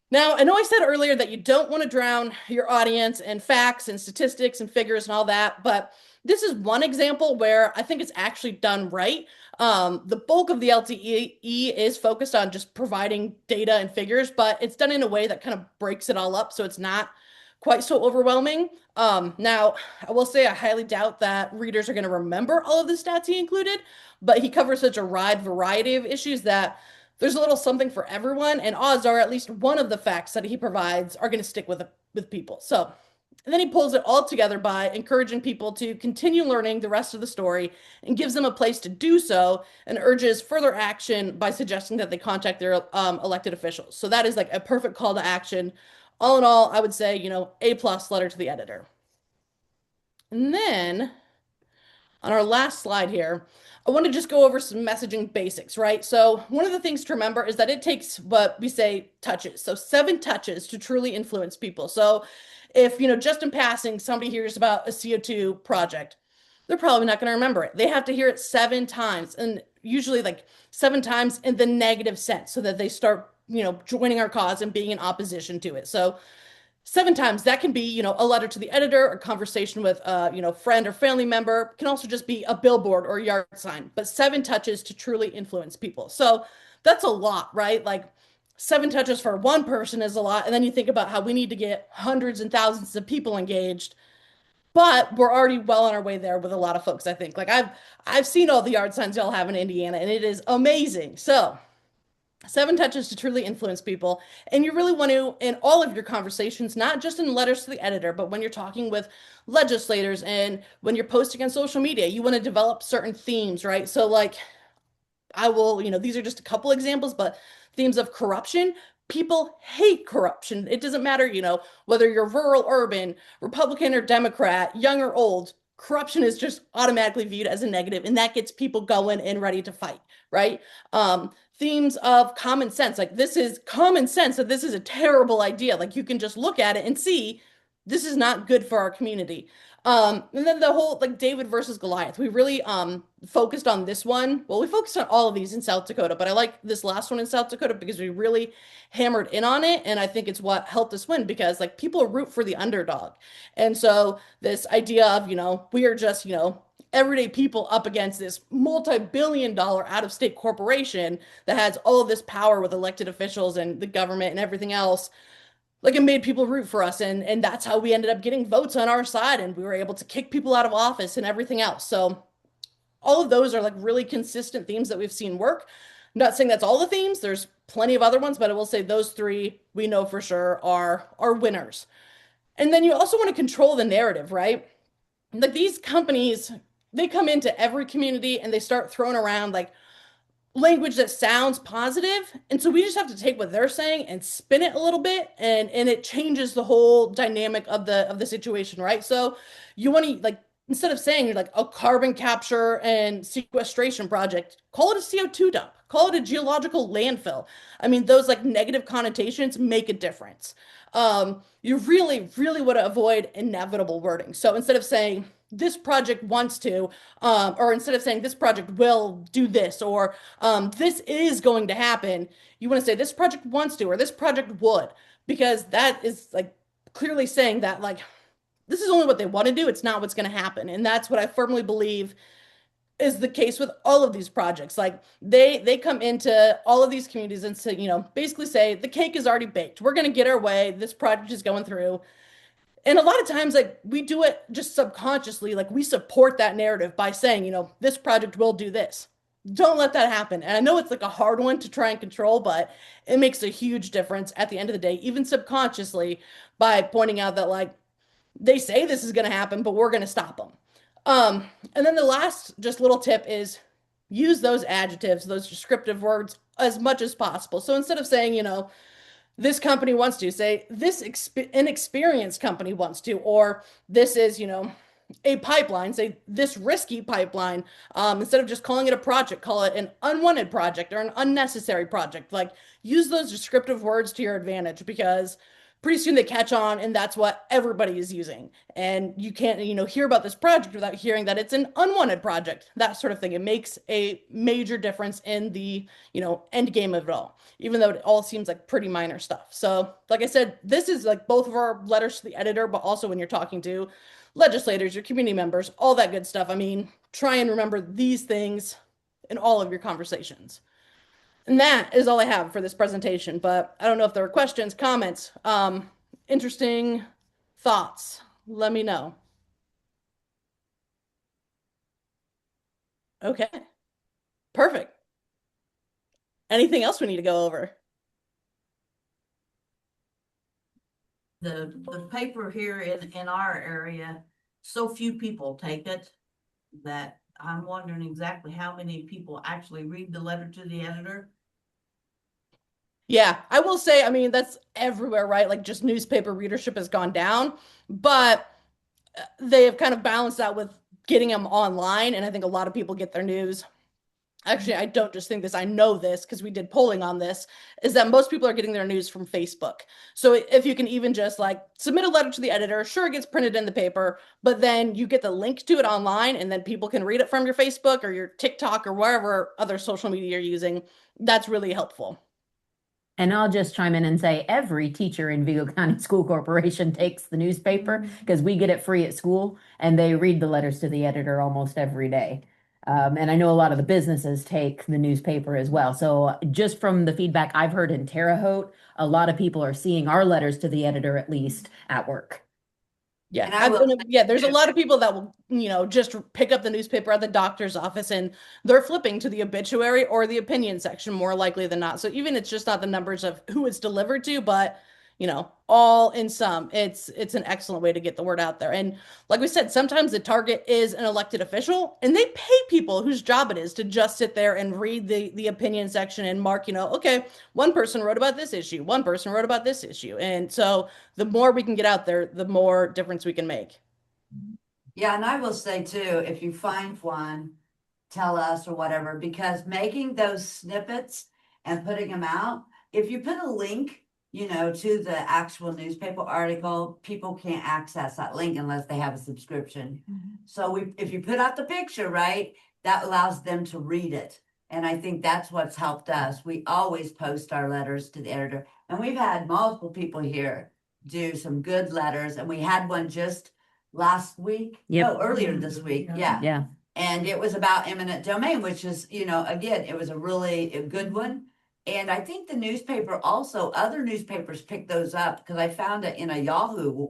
now, I know I said earlier that you don't want to drown your audience in facts and statistics and figures and all that, but this is one example where I think it's actually done right. The bulk of the LTE is focused on just providing data and figures, but it's done in a way that kind of breaks it all up so it's not quite so overwhelming. Now, I will say I highly doubt that readers are going to remember all of the stats he included, but he covers such a wide variety of issues that there's a little something for everyone, and odds are at least one of the facts that he provides are going to stick with people. So, and then he pulls it all together by encouraging people to continue learning the rest of the story and gives them a place to do so, and urges further action by suggesting that they contact their elected officials. So that is like a perfect call to action. All in all, I would say, A+ letter to the editor. And then on our last slide here, I want to just go over some messaging basics, right? So one of the things to remember is that it takes what we say touches. So 7 touches to truly influence people. So if, just in passing, somebody hears about a CO2 project, they're probably not going to remember it. They have to hear it 7 times, and usually like 7 times in the negative sense so that they start, joining our cause and being in opposition to it. So 7 times, that can be, a letter to the editor, a conversation with a, friend or family member. It can also just be a billboard or a yard sign, but 7 touches to truly influence people. So that's a lot, right? Like 7 touches for one person is a lot. And then you think about how we need to get hundreds and thousands of people engaged, but we're already well on our way there with a lot of folks, I think. Like I've seen all the yard signs y'all have in Indiana, and it is amazing. So 7 touches to truly influence people. And you really want to, in all of your conversations, not just in letters to the editor, but when you're talking with legislators and when you're posting on social media, you want to develop certain themes, right? So like I will, these are just a couple examples, but themes of corruption. People hate corruption. It doesn't matter, whether you're rural, urban, Republican or Democrat, young or old. Corruption is just automatically viewed as a negative, and that gets people going and ready to fight, right? Themes of common sense. Like this is common sense that this is a terrible idea. Like you can just look at it and see this is not good for our community. And then the whole like David versus Goliath. We really focused on this one. Well, we focused on all of these in South Dakota, but I like this last one in South Dakota because we really hammered in on it. And I think it's what helped us win because like people root for the underdog. And so this idea of, we are just, everyday people up against this multi-billion-dollar out-of-state corporation that has all of this power with elected officials and the government and everything else. Like it made people root for us, and that's how we ended up getting votes on our side, and we were able to kick people out of office and everything else. So all of those are like really consistent themes that we've seen work. I'm not saying that's all the themes. There's plenty of other ones, but I will say those 3 we know for sure are winners. And then you also want to control the narrative, right? Like these companies, they come into every community and they start throwing around like language that sounds positive. And so we just have to take what they're saying and spin it a little bit, and it changes the whole dynamic of the situation, right? So you want to like instead of saying you're like a carbon capture and sequestration project, call it a CO2 dump, call it a geological landfill. I mean, those like negative connotations make a difference. You really, really want to avoid inevitable wording. So instead of saying this project wants to, or instead of saying this project will do this, or this is going to happen, you want to say this project wants to, or this project would, because that is like clearly saying that like this is only what they want to do. It's not what's going to happen. And that's what I firmly believe is the case with all of these projects. Like they come into all of these communities and say, basically say the cake is already baked. We're going to get our way. This project is going through. And a lot of times, like we do it just subconsciously, like we support that narrative by saying, this project will do this. Don't let that happen. And I know it's like a hard one to try and control, but it makes a huge difference at the end of the day, even subconsciously, by pointing out that like they say this is going to happen, but we're going to stop them. And then the last just little tip is use those adjectives, those descriptive words as much as possible. So instead of saying, this company wants to, say this inexperienced company wants to, or this is, a pipeline, say this risky pipeline, instead of just calling it a project, call it an unwanted project or an unnecessary project. Like use those descriptive words to your advantage because pretty soon they catch on and that's what everybody is using. And you can't, hear about this project without hearing that it's an unwanted project, that sort of thing. It makes a major difference in the, end game of it all, even though it all seems like pretty minor stuff. So, like I said, this is like both of our letters to the editor, but also when you're talking to legislators, your community members, all that good stuff. I mean, try and remember these things in all of your conversations. And that is all I have for this presentation, but I don't know if there are questions, comments, interesting thoughts. Let me know. Okay, perfect. Anything else we need to go over? The paper here in our area, so few people take it that I'm wondering exactly how many people actually read the letter to the editor. Yeah, I will say, I mean, that's everywhere, right? Like just newspaper readership has gone down, but they have kind of balanced out with getting them online. And I think a lot of people get their news. Actually, I don't just think this, I know this because we did polling on this, is that most people are getting their news from Facebook. So if you can even just like submit a letter to the editor, sure, it gets printed in the paper, but then you get the link to it online and then people can read it from your Facebook or your TikTok or wherever other social media you're using. That's really helpful. And I'll just chime in and say every teacher in Vigo County School Corporation takes the newspaper because we get it free at school and they read the letters to the editor almost every day. And I know a lot of the businesses take the newspaper as well. So just from the feedback I've heard in Terre Haute, a lot of people are seeing our letters to the editor at least at work. Yeah, there's a lot of people that will, just pick up the newspaper at the doctor's office and they're flipping to the obituary or the opinion section more likely than not. So even it's just not the numbers of who it's delivered to, but all in sum, it's an excellent way to get the word out there. And like we said, sometimes the target is an elected official and they pay people whose job it is to just sit there and read the opinion section and mark, okay, one person wrote about this issue, one person wrote about this issue. And so the more we can get out there, the more difference we can make. Yeah, and I will say too, if you find one, tell us or whatever, because making those snippets and putting them out, if you put a link to the actual newspaper article, people can't access that link unless they have a subscription. So if you put out the picture, right, that allows them to read it. And I think that's what's helped us. We always post our letters to the editor. And we've had multiple people here do some good letters. And we had one just last week. Earlier this week. Yeah. And it was about eminent domain, which is, again, it was a good one. And I think the newspaper also, other newspapers picked those up because I found it in a Yahoo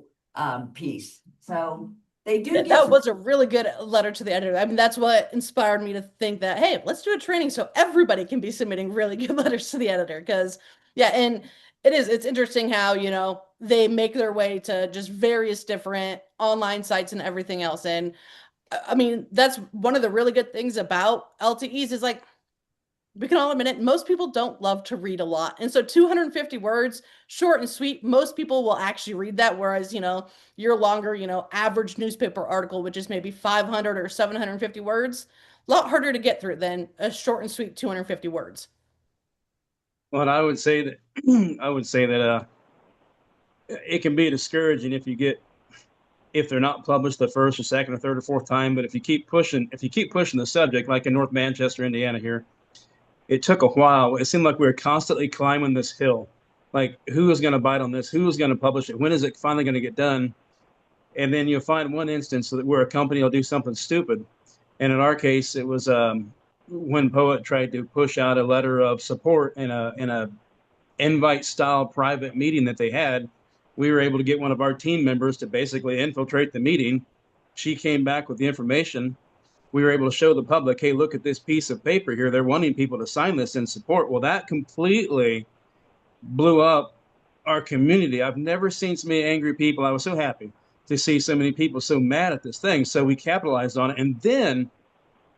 piece. So they do. That was a really good letter to the editor. I mean, that's what inspired me to think that, hey, let's do a training so everybody can be submitting really good letters to the editor. Because, and it's interesting how, they make their way to just various different online sites and everything else. And I mean, that's one of the really good things about LTEs is like, we can all admit it, most people don't love to read a lot. And so 250 words, short and sweet, most people will actually read that. Whereas, your longer, average newspaper article, which is maybe 500 or 750 words, a lot harder to get through than a short and sweet 250 words. Well, and I would say that, it can be discouraging if they're not published the first or second or third or fourth time. But if you keep pushing the subject, like in North Manchester, Indiana here, it took a while. It seemed like we were constantly climbing this hill. Like, who is going to bite on this? Who is going to publish it? When is it finally going to get done? And then you'll find one instance where a company will do something stupid. And in our case, it was when Poet tried to push out a letter of support in a invite-style private meeting that they had. We were able to get one of our team members to basically infiltrate the meeting. She came back with the information. We were able to show the public, hey, look at this piece of paper here. They're wanting people to sign this in support. Well, that completely blew up our community. I've never seen so many angry people. I was so happy to see so many people so mad at this thing. So we capitalized on it. And then,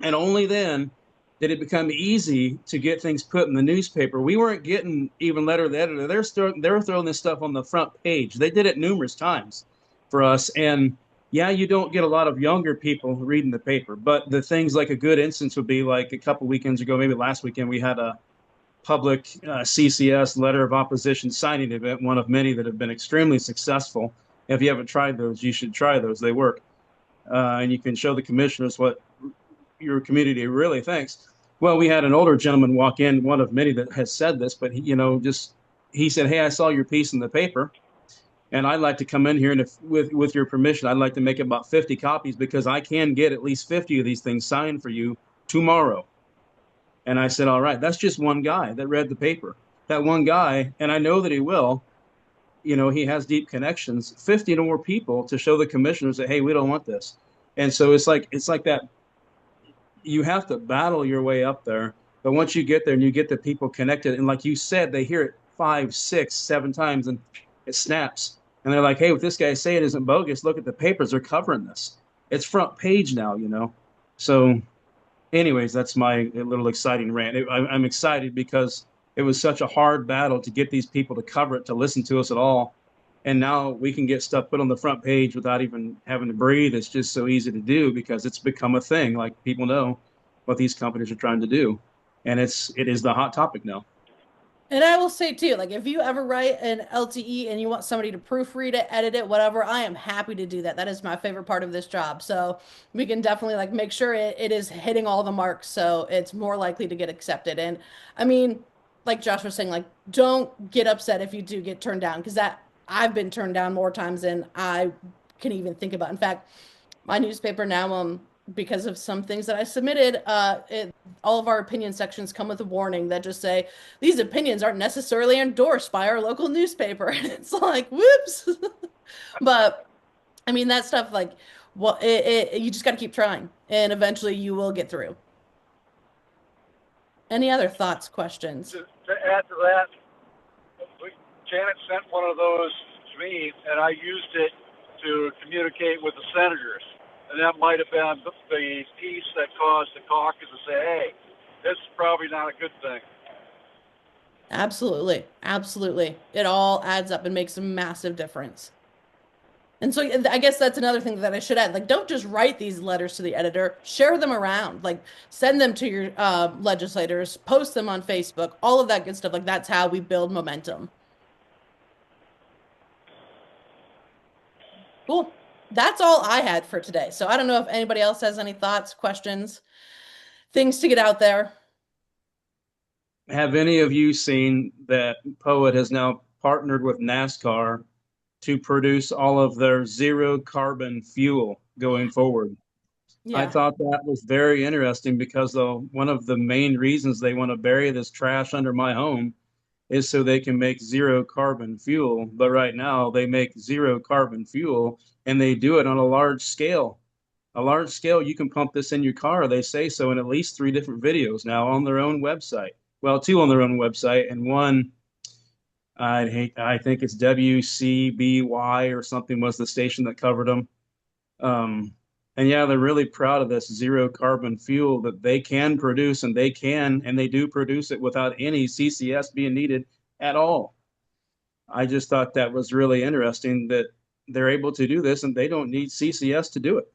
and only then, did it become easy to get things put in the newspaper. We weren't getting even letter to the editor. They were throwing this stuff on the front page. They did it numerous times for us. And yeah, you don't get a lot of younger people reading the paper, but the things like a good instance would be like a couple weekends ago, maybe last weekend, we had a public CCS letter of opposition signing event, one of many that have been extremely successful. If you haven't tried those, you should try those. They work. And you can show the commissioners what your community really thinks. Well, we had an older gentleman walk in, one of many that has said this, but he said, "Hey, I saw your piece in the paper, and I'd like to come in here, and if with your permission, I'd like to make about 50 copies because I can get at least 50 of these things signed for you tomorrow." And I said, "All right, that's just one guy that read the paper. That one guy, and I know that he will, he has deep connections, 50 more people to show the commissioners that, hey, we don't want this." And so it's like that. You have to battle your way up there. But once you get there and you get the people connected, and like you said, they hear it 5, 6, 7 times and it snaps. And they're like, "Hey, what this guy's saying isn't bogus. Look at the papers, they're covering this. It's front page now." So anyways, that's my little exciting rant. I'm excited because it was such a hard battle to get these people to cover it, to listen to us at all. And now we can get stuff put on the front page without even having to breathe. It's just so easy to do because it's become a thing. Like, people know what these companies are trying to do. And it is the hot topic now. And I will say too, like if you ever write an LTE and you want somebody to proofread it, edit it, whatever, I am happy to do that. That is my favorite part of this job. So we can definitely like make sure it is hitting all the marks so it's more likely to get accepted. And I mean, like Josh was saying, like don't get upset if you do get turned down because that I've been turned down more times than I can even think about. In fact, my newspaper now, because of some things that I submitted, all of our opinion sections come with a warning that just say these opinions aren't necessarily endorsed by our local newspaper. And it's like, whoops. But I mean, that stuff, like, well, you just got to keep trying, and eventually you will get through. Any other thoughts, questions? To add to that, Janet sent one of those to me, and I used it to communicate with the senators. And that might have been the piece that caused the caucus to say, "Hey, this is probably not a good thing." Absolutely. Absolutely. It all adds up and makes a massive difference. And so I guess that's another thing that I should add. Like, don't just write these letters to the editor, share them around. Like, send them to your legislators, post them on Facebook, all of that good stuff. Like, that's how we build momentum. Cool. That's all I had for today. So I don't know if anybody else has any thoughts, questions, things to get out there. Have any of you seen that Poet has now partnered with NASCAR to produce all of their zero carbon fuel going forward? I thought that was very interesting because one of the main reasons they want to bury this trash under my home is so they can make zero carbon fuel. But right now they make zero carbon fuel and they do it on a large scale. A large scale, you can pump this in your car. They say so in at least 3 different videos now on their own website. Well, 2 on their own website, and one, I think it's WCBY or something was the station that covered them. And yeah, they're really proud of this zero carbon fuel that they can produce, and they do produce it without any CCS being needed at all. I just thought that was really interesting that they're able to do this and they don't need CCS to do it.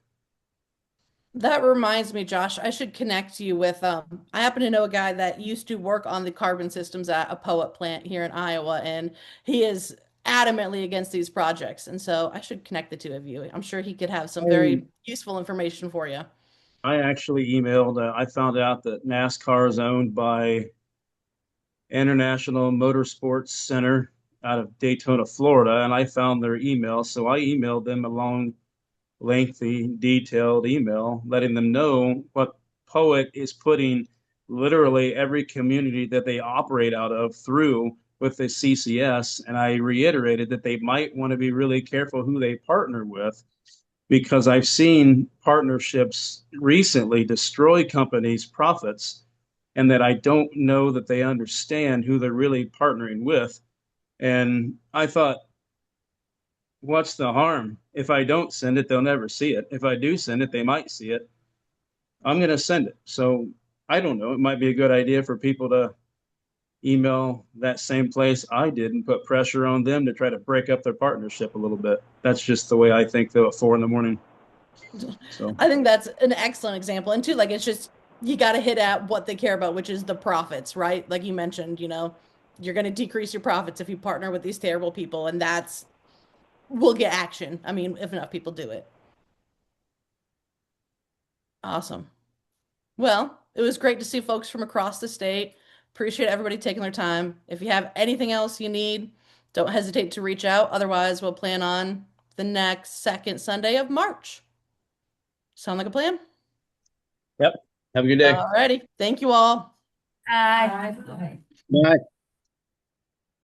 That reminds me, Josh, I should connect you with, I happen to know a guy that used to work on the carbon systems at a Poet plant here in Iowa, and he is adamantly against these projects. And so I should connect the 2 of you. I'm sure he could have some very useful information for you. I actually emailed, I found out that NASCAR is owned by International Motorsports Center out of Daytona, Florida, and I found their email. So I emailed them a long, lengthy, detailed email letting them know what Poet is putting literally every community that they operate out of through with the CCS. And I reiterated that they might want to be really careful who they partner with, because I've seen partnerships recently destroy companies' profits, and that I don't know that they understand who they're really partnering with. And I thought, what's the harm? If I don't send it, they'll never see it. If I do send it, they might see it. I'm going to send it. So I don't know. It might be a good idea for people to email that same place I did and put pressure on them to try to break up their partnership a little bit. That's just the way I think though at 4 a.m. So I think that's an excellent example. And too, like, it's just, you got to hit at what they care about, which is the profits, right? Like you mentioned, you're going to decrease your profits if you partner with these terrible people. And we'll get action. I mean, if enough people do it. Awesome. Well, it was great to see folks from across the state. Appreciate everybody taking their time. If you have anything else you need, don't hesitate to reach out. Otherwise, we'll plan on the next second Sunday of March. Sound like a plan? yep. Have a good day. Alrighty. Thank you all. Bye. Bye.